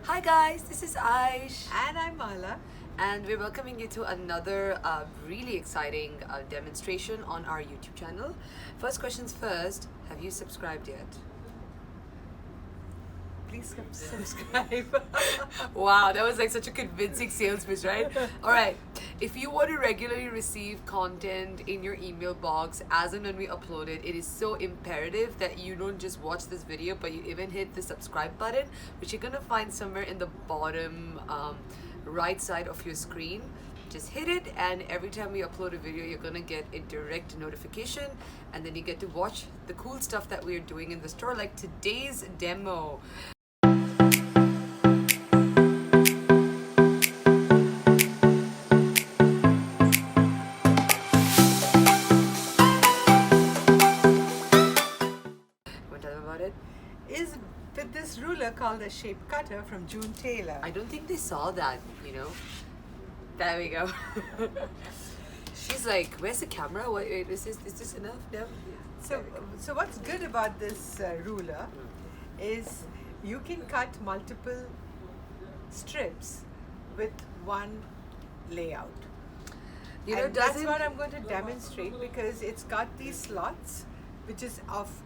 Hi guys, this is Aish, And I'm Mala. and we're welcoming you to another really exciting demonstration on our YouTube channel. First questions first, have you subscribed yet? Please subscribe. Wow, that was like such a convincing sales pitch, right? All right, if you want to regularly receive content in your email box as and when we upload it, it is so imperative that you don't just watch this video, but you even hit the subscribe button, which you're gonna find somewhere in the bottom right side of your screen. Just hit it, and every time we upload a video, you're gonna get a direct notification, and then you get to watch the cool stuff that we're doing in the store, like today's demo. Want to tell them about it? Is with this ruler called a shape cutter from June Tailor. I don't think they saw that, There we go. She's like, where's the camera? Wait, is this enough? No? So what's good about this ruler is you can cut multiple strips with one layout. And that's what I'm going to demonstrate, because it's got these slots, which is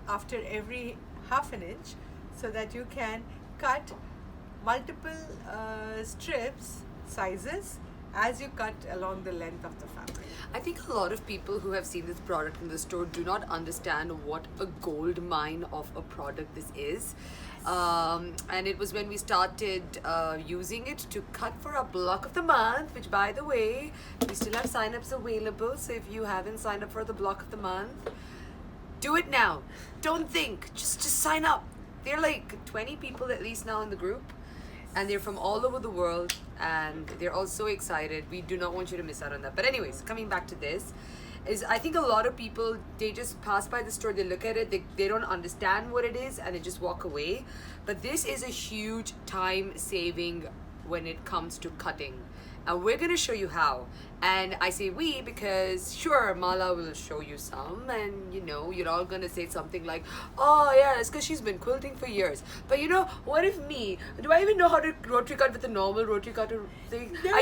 after every half an inch, so that you can cut multiple strips, sizes, as you cut along the length of the fabric. I think a lot of people who have seen this product in the store do not understand what a gold mine of a product this is. And it was when we started using it to cut for our block of the month, which, by the way, we still have signups available. So if you haven't signed up for the block of the month, do it now. Don't think. Just sign up. There are like 20 people at least now in the group, and they're from all over the world, and they're all so excited. We do not want you to miss out on that. But anyways, coming back to this, is I think a lot of people, they just pass by the store, they look at it, they don't understand what it is, and they just walk away. But this is a huge time saving when it comes to cutting, and we're going to show you how. And I say we because sure, Mala will show you some, and you're all going to say something like, oh yeah, it's because she's been quilting for years. But what if me, do I even know how to rotary cut with a normal rotary cutter thing? No,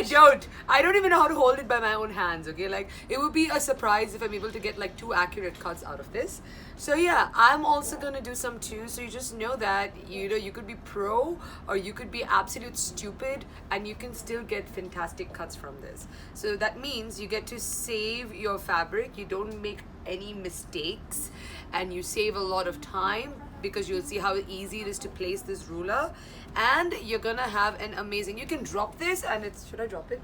I don't even know how to hold it by my own hands. Okay, like it would be a surprise if I'm able to get like 2 accurate cuts out of this. So yeah, I'm also gonna do some too, so you just know that you could be pro or you could be absolute stupid, and you can still get fantastic cuts from this. So that means you get to save your fabric, you don't make any mistakes, and you save a lot of time, because you'll see how easy it is to place this ruler, and you're gonna have an amazing, you can drop this and should I drop it?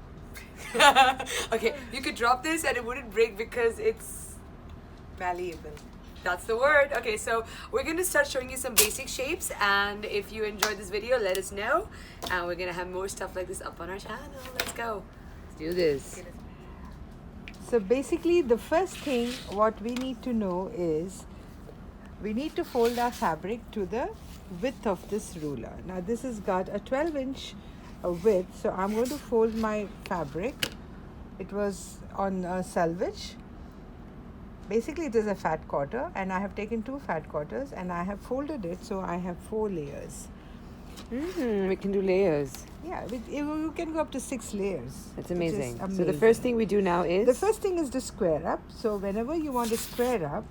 Okay, you could drop this and it wouldn't break because it's Malleable. that's the word. Okay, so we're going to start showing you some basic shapes, and if you enjoyed this video, let us know, and we're going to have more stuff like this up on our channel. Let's go. Let's do this. So basically, the first thing what we need to know is we need to fold our fabric to the width of this ruler. Now this has got a 12-inch width, so I'm going to fold my fabric. It was on selvage. Basically, it is a fat quarter, and I have taken 2 fat quarters and I have folded it, so I have 4 layers. We can do layers. Yeah, you can go up to 6 layers. That's which is amazing. So the amazing. first thing we do now is? The first thing is to square up. So whenever you want to square up,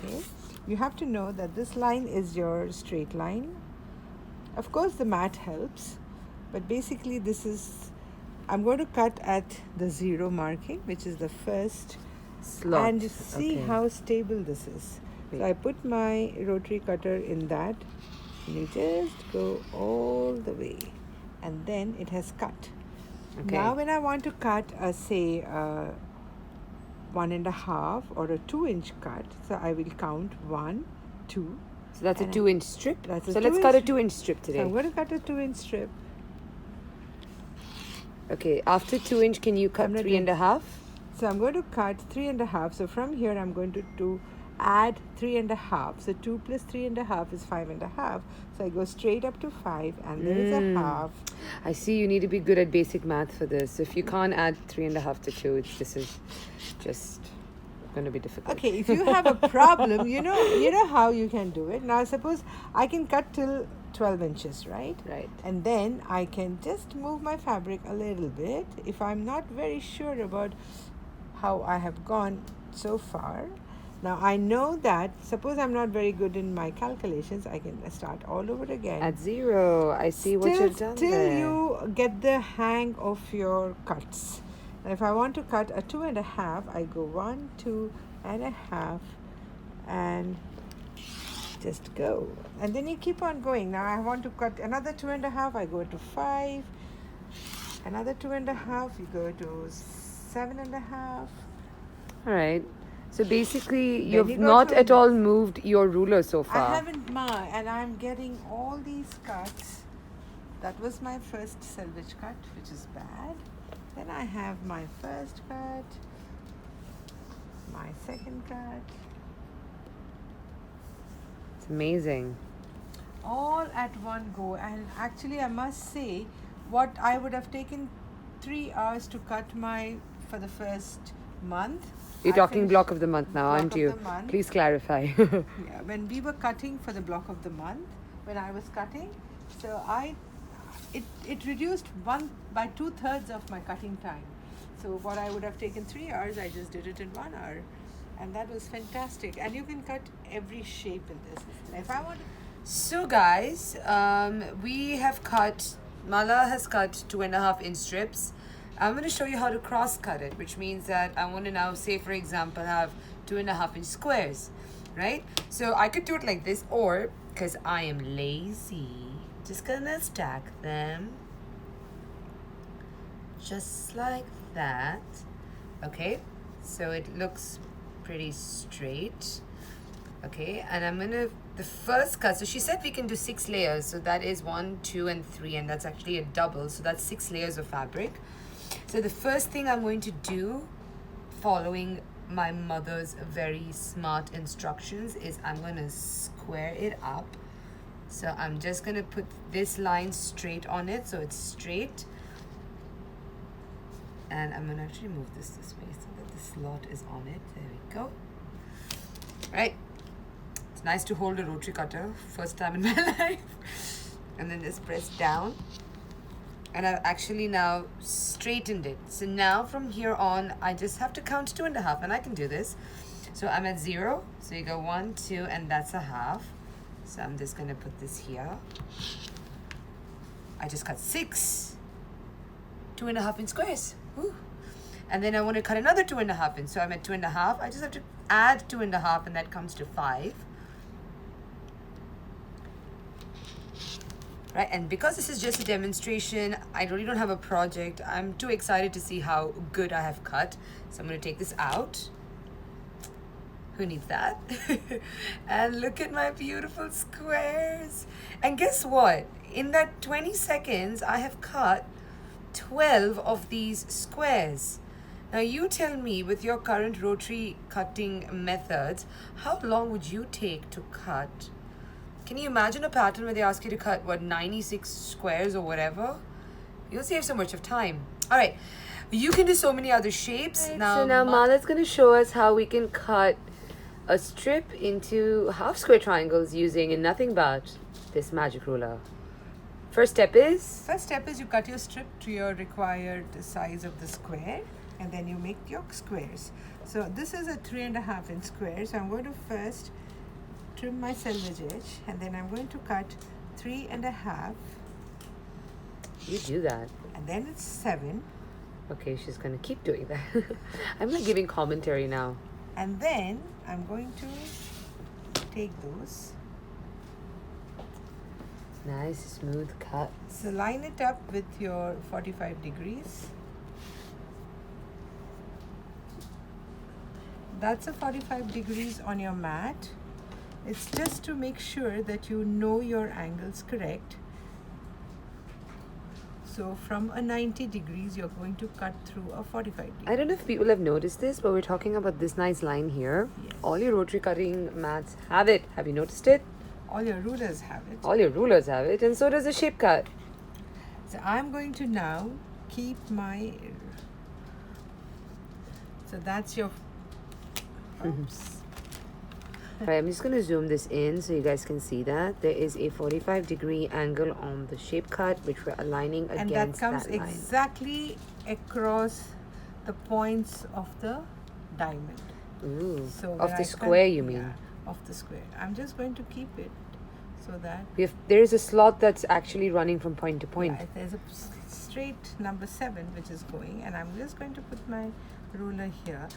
okay, you have to know that this line is your straight line. Of course, the mat helps, but basically I'm going to cut at the 0 marking, which is the first slot. And you see how stable this is. Wait. So I put my rotary cutter in that, and you just go all the way, and then it has cut. Okay. Now when I want to cut say 1.5 or a 2-inch cut, so I will count 1, 2. So that's a 2-inch strip. That's so let's cut a 2-inch strip today. So I'm going to cut a 2-inch strip. Okay, after 2-inch, can you cut 3.5? So I'm going to cut 3.5. So from here, I'm going to add 3.5. So 2 plus 3.5 is 5.5. So I go straight up to 5, and there is a half. I see you need to be good at basic math for this. If you can't add 3.5 to 2, this is just going to be difficult. Okay, if you have a problem, you know how you can do it. Now suppose I can cut till 12 inches, right? Right. And then I can just move my fabric a little bit if I'm not very sure about how I have gone so far. Now I know that suppose I'm not very good in my calculations, I can start all over again. At 0, I see what you've done Till there. you get the hang of your cuts. Now if I want to cut a 2.5, I go 1, 2.5, and just go. And then you keep on going. Now I want to cut another 2.5, I go to 5. Another 2.5, you go to 7.5. All right. So basically, Then you've you go not to- at all moved your ruler so I far. haven't and I'm getting all these cuts. That was my first selvage cut, which is bad. Then I have my first cut, my second cut, It's amazing. all at one go. And actually, I must say, what I would have taken 3 hours to cut for the first month. You're I talking finished- block of the month now, block aren't of you? the month. Please clarify. Yeah, when we were cutting for the block of the month, when I was cutting, so it reduced by 2/3 of my cutting time. So what I would have taken 3 hours, I just did it in 1 hour, and that was fantastic. And you can cut every shape in this. If I want, So guys, we have cut, Mala has cut 2.5 inch strips. I'm going to show you how to cross cut it, which means that I want to now say, for example, have 2.5 inch squares, right? So I could do it like this, or because I am lazy, just gonna stack them just like that. Okay, so it looks pretty straight. Okay, and I'm gonna, the first cut, so she said we can do 6 layers, so that is 1, 2, and 3, and that's actually a double, so that's 6 layers of fabric. So the first thing I'm going to do, following my mother's very smart instructions, is I'm going to square it up. So I'm just going to put this line straight on it, so it's straight. And I'm going to actually move this way so that the slot is on it. There we go. Right. It's nice to hold a rotary cutter, first time in my life. And then just press down. And I've actually now straightened it. So now from here on, I just have to count 2.5, and I can do this. So I'm at 0. So you go 1, 2, and that's a half. So I'm just gonna put this here. I just cut 6 2.5 inch squares. Woo. And then I want to cut another 2.5 inch. So I'm at 2.5. I just have to add 2.5, and that comes to 5. Right, and because this is just a demonstration, I really don't have a project. I'm too excited to see how good I have cut. So I'm going to take this out. Who needs that? And look at my beautiful squares. And guess what? In that 20 seconds, I have cut 12 of these squares. Now you tell me, with your current rotary cutting methods, how long would you take to cut? Can you imagine a pattern where they ask you to cut, 96 squares or whatever? You'll save so much of time. All right, you can do so many other shapes. Right, Now, so now Mala's going to show us how we can cut a strip into half square triangles using nothing but this magic ruler. First step is, you cut your strip to your required size of the square, and then you make your squares. So this is a 3.5 inch square. So I'm going to first trim my selvage edge, and then I'm going to cut 3.5, you do that. and then it's 7, Okay, she's going to keep doing that. I'm like giving commentary now. and then I'm going to take those. Nice, smooth cut. So line it up with your 45 degrees. That's a 45 degrees on your mat. It's just to make sure that you know your angles correct. So from a 90 degrees, you're going to cut through a 45 degrees. I don't know if people have noticed this, but we're talking about this nice line here. Yes. All your rotary cutting mats have it. Have you noticed it? All your rulers have it. All your rulers have it, and so does the shape cut. So I'm going to now keep my. So that's your. Oops. Alright, I'm just gonna zoom this in so you guys can see that. There is a 45-degree angle on the shape cut, which we're aligning And that against comes that line. exactly across the points of the diamond. Ooh. So Of when the I square, cut- you mean? Yeah, of the square. I'm just going to keep it so that There is a slot that's actually running from point to point. yeah, there's a straight number 7 which is going, and I'm just going to put my ruler here.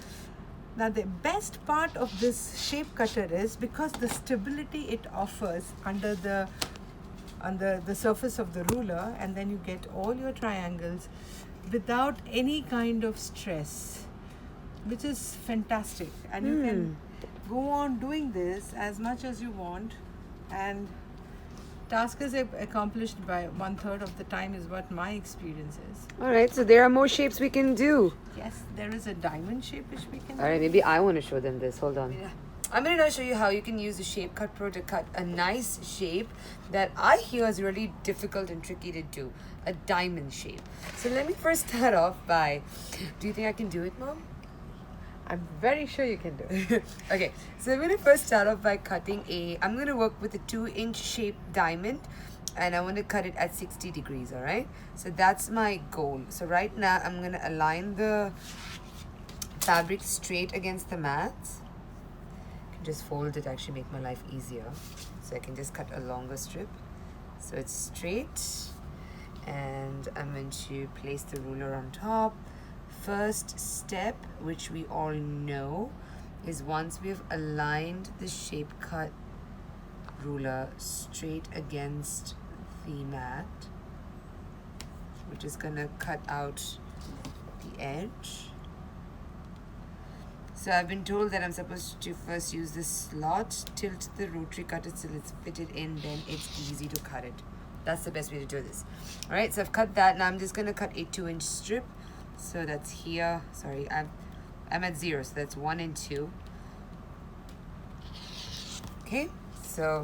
Now the best part of this shape cutter is because the stability it offers under the surface of the ruler, and then you get all your triangles without any kind of stress, which is fantastic. And you can go on doing this as much as you want, and task is accomplished by 1/3 of the time is what my experience is. Alright, so there are more shapes we can do. Yes, there is a diamond shape which we can Alright, do. maybe I want to show them this. Hold on. Yeah. I'm going to show you how you can use the Shape Cut Pro to cut a nice shape that I hear is really difficult and tricky to do. A diamond shape. So let me first start off by, do you think I can do it, Mom? I'm very sure you can do it. Okay, so I'm going to first start off by cutting I'm going to work with a 2-inch shaped diamond, and I want to cut it at 60 degrees, all right? So that's my goal. So right now I'm going to align the fabric straight against the mat. I can just fold it, actually make my life easier. So I can just cut a longer strip. So it's straight, and I'm going to place the ruler on top. First step, which we all know, is once we have aligned the shape cut ruler straight against the mat, we're just gonna cut out the edge. So I've been told that I'm supposed to first use this slot, tilt the rotary cutter till it's fitted in, then it's easy to cut it. That's the best way to do this. All right, so I've cut that. Now I'm just gonna cut a 2-inch strip. So that's here. Sorry, I'm at 0, so that's 1 and 2. Okay, so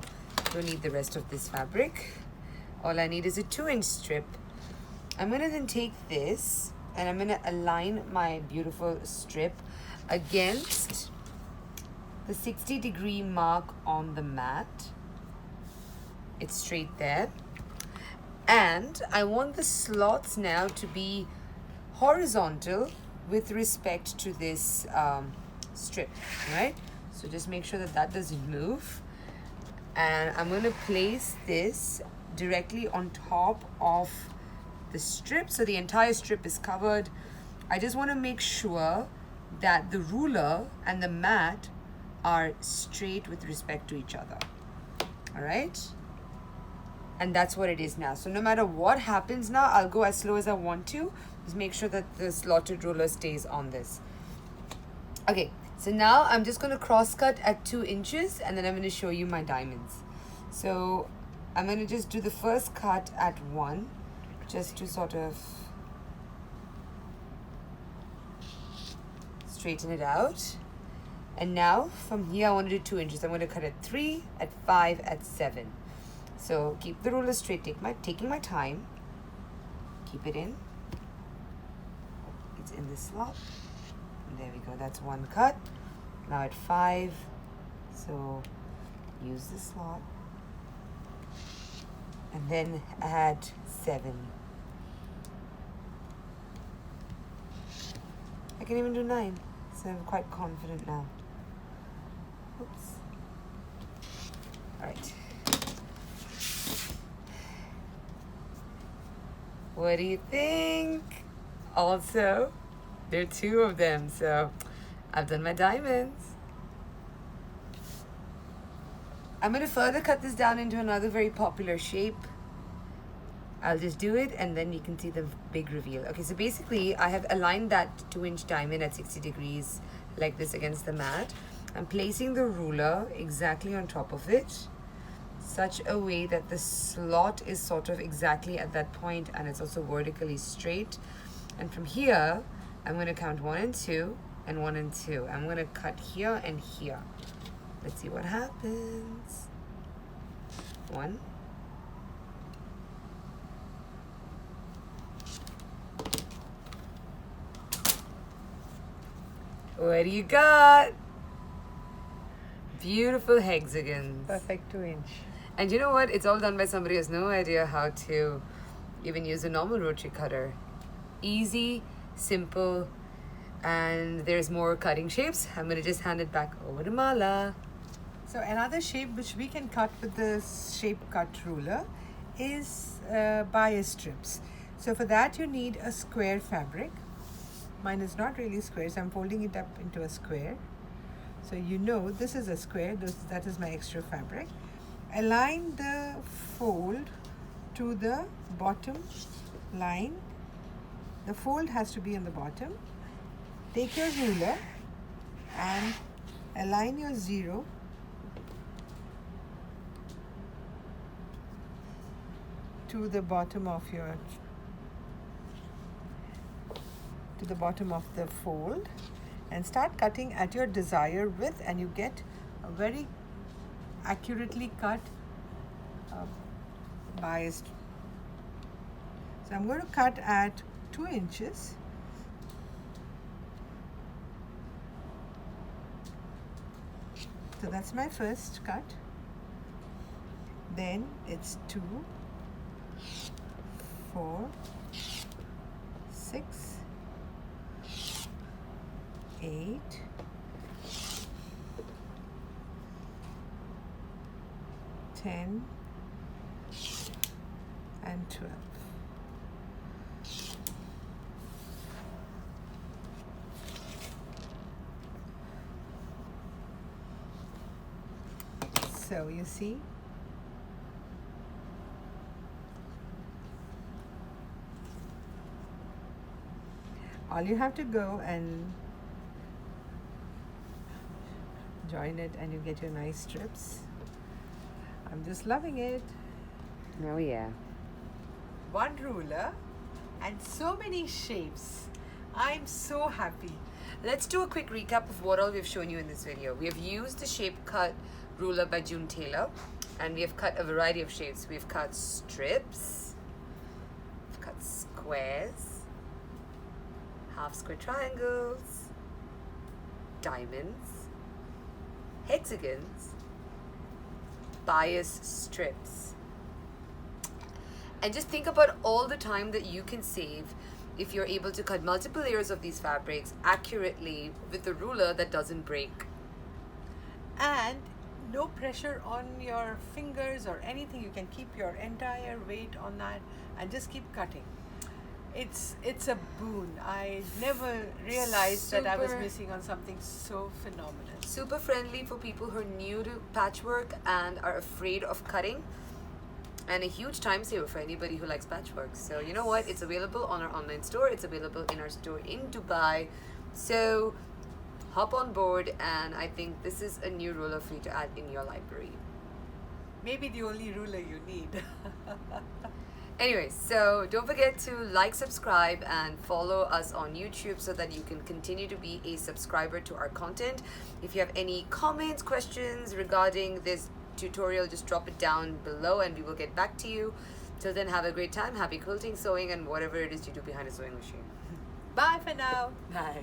don't need the rest of this fabric. All I need is a 2-inch strip. I'm gonna then take this and I'm gonna align my beautiful strip against the 60-degree mark on the mat. It's straight there. And I want the slots now to be horizontal with respect to this strip, right? So just make sure that that doesn't move. And I'm going to place this directly on top of the strip, so the entire strip is covered. I just want to make sure that the ruler and the mat are straight with respect to each other. All right? And that's what it is now. So no matter what happens now, I'll go as slow as I want to. Just make sure that the slotted ruler stays on this. Okay, so now I'm just going to cross cut at 2 inches, and then I'm going to show you my diamonds. So I'm going to just do the first cut at 1, just to sort of straighten it out. And now from here I want to do 2 inches. I'm going to cut at 3, at 5, at 7. So keep the ruler straight, taking my time. Keep it in. It's in the slot. And there we go. That's 1 cut. Now at 5. So use the slot. And then add 7. I can even do 9. So I'm quite confident now. Oops. Alright. What do you think? Also, there are 2 of them, so I've done my diamonds. I'm going to further cut this down into another very popular shape. I'll just do it and then you can see the big reveal. Okay, so basically I have aligned that 2-inch diamond at 60 degrees like this against the mat. I'm placing the ruler exactly on top of it, such a way that the slot is sort of exactly at that point and it's also vertically straight. And from here, I'm going to count 1 and 2 and 1 and 2. I'm going to cut here and here. Let's see what happens. 1. What do you got? Beautiful hexagons. Perfect 2-inch. And you know what? It's all done by somebody who has no idea how to even use a normal rotary cutter. Easy, simple, and there's more cutting shapes. I'm going to just hand it back over to Mala. So another shape which we can cut with the shape cut ruler is bias strips. So for that you need a square fabric. Mine is not really square, so I'm folding it up into a square. So you know this is a square, that is my extra fabric. Align the fold to the bottom line. The fold has to be on the bottom. Take your ruler and align your 0 to the bottom of the fold and start cutting at your desired width, and you get a very accurately cut biased. So I'm going to cut at 2 inches. So that's my first cut. Then it's 2, 4, 6, 8, 10, and 12. So you see, all you have to go and join it and you get your nice strips. I'm just loving it. Oh, yeah. One ruler and so many shapes. I'm so happy. Let's do a quick recap of what all we've shown you in this video. We have used the shape cut ruler by Tailor, and we have cut a variety of shapes. We've cut strips, we've cut squares, half square triangles, diamonds, hexagons, bias strips. And just think about all the time that you can save if you're able to cut multiple layers of these fabrics accurately with a ruler that doesn't break. And no pressure on your fingers or anything. You can keep your entire weight on that and just keep cutting. It's a boon. I never realized that I was missing on something so phenomenal. Super friendly for people who are new to patchwork and are afraid of cutting, and a huge time saver for anybody who likes patchwork. So you know what? It's available on our online store. It's available in our store in Dubai. So hop on board, and I think this is a new ruler for you to add in your library. Maybe the only ruler you need. Anyways, so don't forget to like, subscribe, and follow us on YouTube so that you can continue to be a subscriber to our content. If you have any comments, questions regarding this tutorial, just drop it down below and we will get back to you. Till then, have a great time. Happy quilting, sewing, and whatever it is you do behind a sewing machine. Bye for now. Bye.